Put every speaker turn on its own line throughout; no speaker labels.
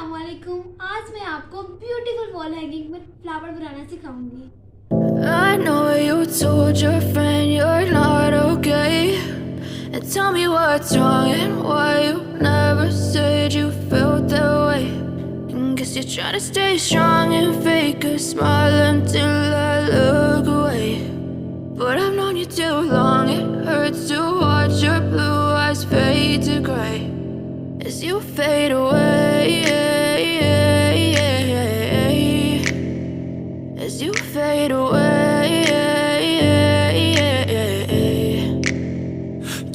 अस्सलामुअलैकुम। आज मैं आपको ब्यूटीफुल वॉल हैंगिंग में फ्लावर बनाना सिखाऊंगी।
I know you told your friend you're not okay, and tell me what's wrong and why you never said you felt that way. And guess you're trying to stay strong and fake a smile until I look away. But I've known you too long, it hurts to watch your blue eyes fade to gray as you fade away, as you fade away.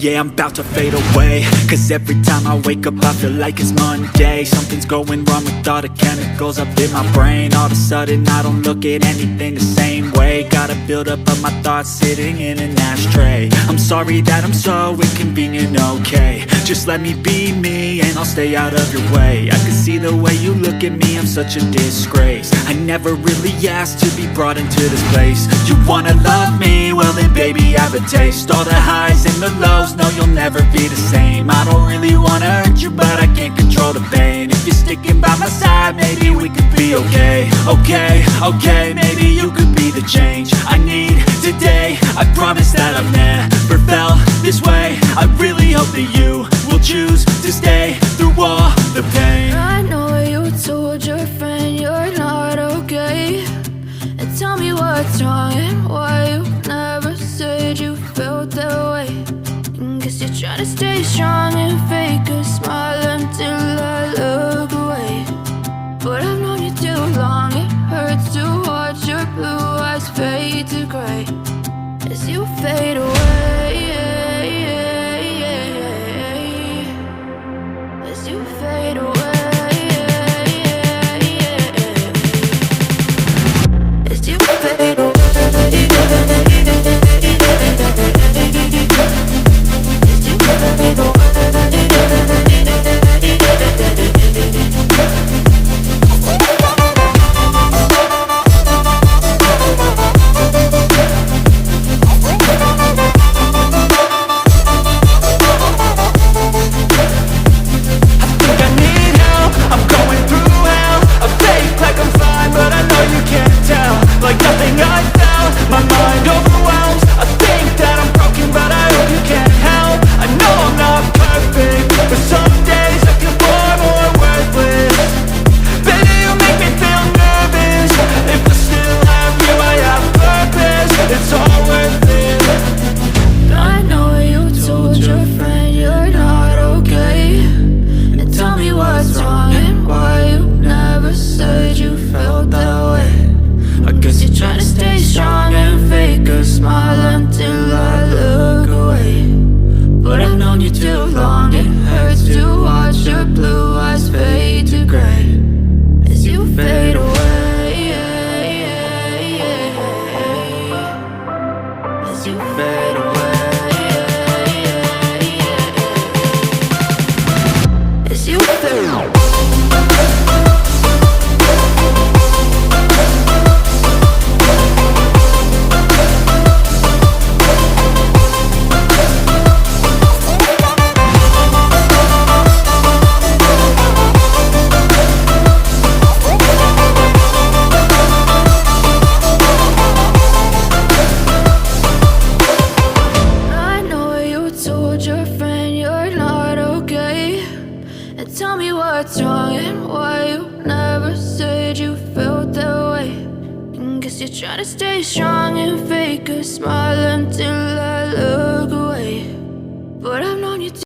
Yeah, I'm about to fade away, cause every time I wake up I feel like it's Monday. Something's going wrong with all the chemicals up in my brain. All of a sudden I don't look at anything the same way. Got a build-up of my thoughts sitting in an ashtray. I'm sorry that I'm so inconvenient, okay. Just let me be me and I'll stay out of your way. I can see the way you look at me, I'm such a disgrace. I never really asked to be brought into this place. You wanna love me? Well then baby have a taste. All the highs and the lows, no you'll never be the same. I don't really wanna hurt you, but I can't control the pain. If you're sticking by my side, maybe we could be okay. Okay, maybe you could be the change I need today. I promise that I've never felt this way. I really hope that you will choose to stay through all the pain.
I know you told your friend you're not okay, and tell me what's wrong and why you never said you felt that way. And guess you're trying to stay strong and fake a smile until I look away. But I've known you too long, it hurts to watch your blue eyes fade to gray as you fade away, as you fade away, as you fade away. Tell me what's wrong and why you never said you felt that way. And guess you're trying to stay strong and fake a smile until